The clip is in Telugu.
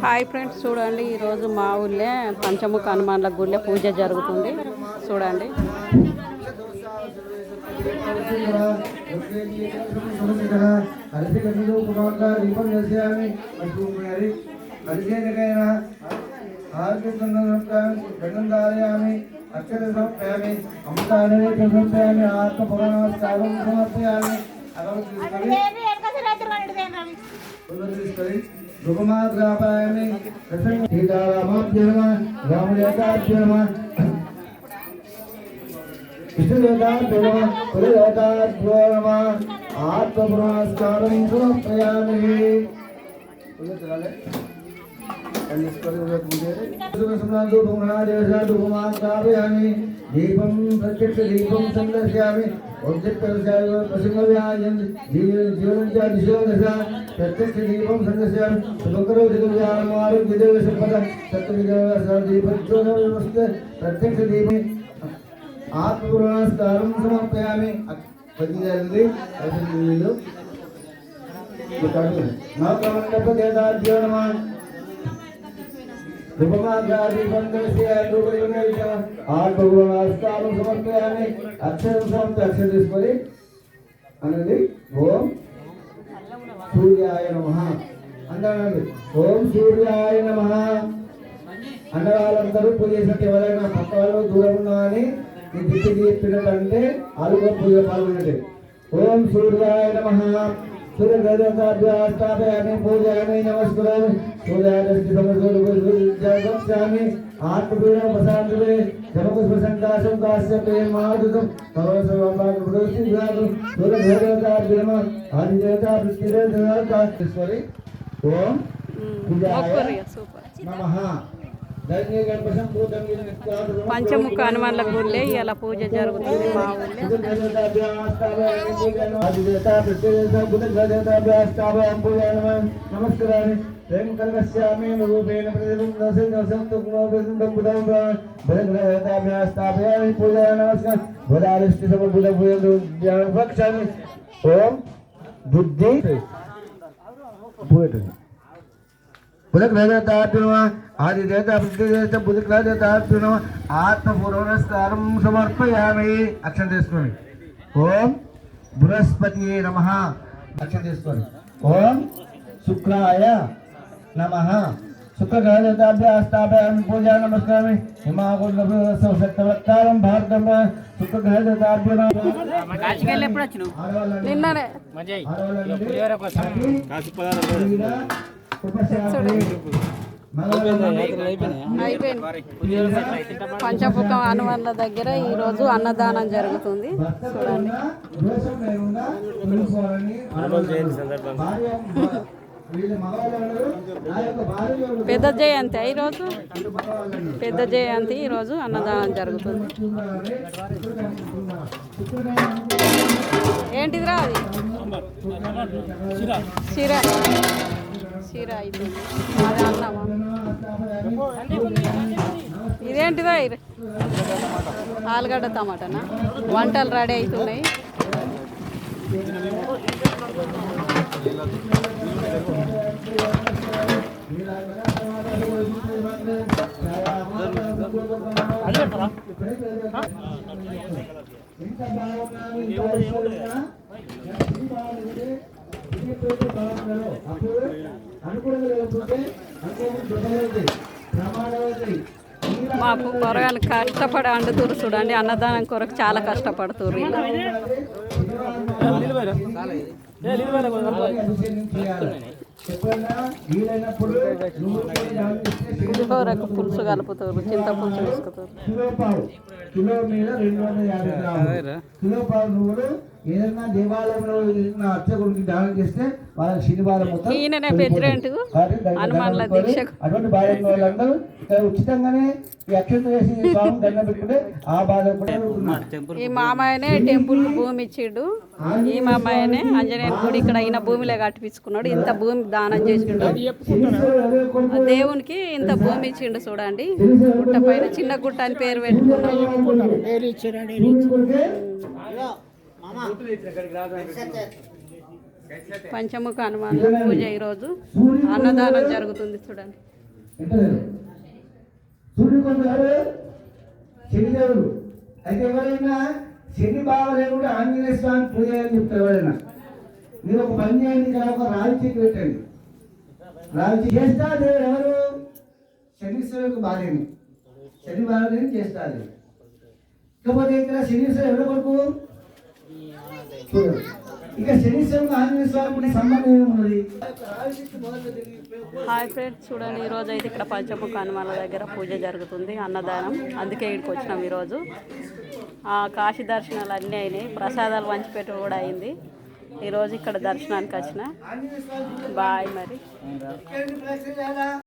హాయ్ ఫ్రెండ్స్, చూడండి ఈరోజు మా ఊళ్ళే పంచముఖ హనుమాన్ల గుళ్ళే పూజ జరుగుతుంది. చూడండి. रुपमाग्रापायामि सीतारामाभ्यो नमः रामदेवताभ्यो नमः विष्णुदेवताभ्यो नमः कुलदेवताभ्यो नमः आत्मपुरस्कारं समर्पयामि। दीपं प्रत्यक्ष दीपं संदर्शयामि प्रत्यक्ष दीपं संदर्शयामि प्रत्यक्ष दीपे आत्मपुरस्कारं समर्पयामि। नवकमण्डपदेवताभ्यो नमः रूपमाग्रादीपं दर्शयामि आत्मपुरस्कारं समर्पयामि। अक्षरं समर्प्य अक्षर తీసుకొని అనండి ఓం సూర్యాయ నమః అనండి ఓం సూర్యాయ నమః అన్నవాళ్ళందరూ పూజ చేసినట్టు ఎవరైనా పక్క వాళ్ళు దూరం ఉన్నా అని ఈ దిక్కు చెప్పినట్టంటే ఆలుగో పూజ పాల్గొనండి। ఓం సూర్యాయ నమః सूर्यदेवताभ्यास्तापयामि पूजयामि नमस्कुरामि सूर्यादस्ति समस्तोपजामि आत्मपूर्ण प्रसादे जमकुस्मसंकाशं काश्यपे मादुतं भवसर्वपाकपुरोस्ति जातु सूर्यदेवताभ्यो नमः आदिदेवता पृथ्वीदेवताश्वरी ओम पूजाय नमः। పంచముఖ హనుమాన్ల గుళ్ళే ఇలా పూజ జరుగుతుంది మా ఊళ్ళో। నమస్కారాన్ని శ్యామి రూపేణ ప్రతిష్టాపయామి పూజా నమస్కారం బుధారిష్టి సమబుధ పక్షామి ఓం బుద్ధి बुधग्रहदेवताभ्यो नमः आदिदेवता पृथ्वीदेवता बुधग्रहदेवताभ्यो नमः आत्मपुरस्कारं समर्पयामि। अक्षर తీసుకోండి ఓం బృహస్పతియే నమః అక్షర తీసుకోండి ఓం శుక్రాయ నమః शुक्रग्रहदेवताभ्यास्तापयामि पूजा नमस्कारामि हिमाकुलसक्तवत्तारं भारतं शुक्रग्रहदेवताभ्यो नमः। నిన్ననే పంచముఖ హనుమాన్ల దగ్గర ఈరోజు అన్నదానం జరుగుతుంది. చూడండి. పెద్ద జయంతి ఈరోజు, పెద్ద జయంతి ఈరోజు అన్నదానం జరుగుతుంది. ఏంటిదిరా అది? శిర శిర అవుతుంది. అది అన్నమా? ఇదేంటిదా? ఆలుగడ్డ టమాటానా? వంటలు రెడీ అవుతున్నాయి. మాకు పొరగాలు కష్టపడి అండుతురు. చూడండి, అన్నదానం కొరకు చాలా కష్టపడుతురు. పులిహోరకు పులుసు కలుపుతారు, చింత పులుసు తీసుకుతారు. ఏదైనా దేవాలయంలో అర్చకుడికి దానం చేస్తే వాళ్ళకి శనివారం ఈయననే ప్రెసిడెంట్ హనుమాన్ల దీక్షకు. అటువంటి బాధ్యత వాళ్ళందరూ ఉచితంగానే ఈ అక్షంత వేసి స్వామి దండం పెట్టుకుంటే ఆ బాధ కూడా. ఈ మామయ్యనే టెంపుల్ భూమి ఇచ్చిండు. ఈ మామయ్యనే ఆంజనేయ గుడి ఇక్కడ ఈయన భూమిలో కట్టిపించుకున్నాడు. ఇంత భూమి దానం చేసిండు దేవునికి. ఇంత భూమి ఇచ్చిండు. చూడండి, గుట్ట పైన చిన్న గుట్ట అని పేరు పెట్టుకున్నాడు. పంచముఖ హనుమాన్ పూజ ఈరోజు అన్నదానం జరుగుతుంది చూడండి. ఎంతలేదు సూర్యుడు కొందరు శనిదేవుడు అయితే ఎవరైనా శని బావలేకుండా ఆంజనేయ స్వామి పూజ అని చెప్తారు. ఎవరైనా మీరు ఒక పని చేయండి, ఇక్కడ ఒక రావి చెట్టు పెట్టండి. రావి చెట్టు చేస్తా దేవుడు ఎవరు? శనీశ్వరులకు బాలేని శని బాలేని చేస్తారు. కాకపోతే ఇక్కడ శనీశ్వరు ఎవరు కొడుకు చూడరు. ఇక శనీశ్వరుకు ఆంజనేయ స్వామి సంబంధం ఏమున్నది? హాయ్ ఫ్రెండ్స్, చూడండి ఈరోజు అయితే ఇక్కడ పంచముఖ హనుమాన్ల దగ్గర పూజ జరుగుతుంది, అన్నదానం. అందుకే ఇక్కడికి వచ్చినాం ఈరోజు. కాశీ దర్శనాలు అన్నీ అయినాయి, ప్రసాదాలు పంచిపెట్టు కూడా అయింది. ఈరోజు ఇక్కడ దర్శనానికి వచ్చిన. బాయ్ మరి.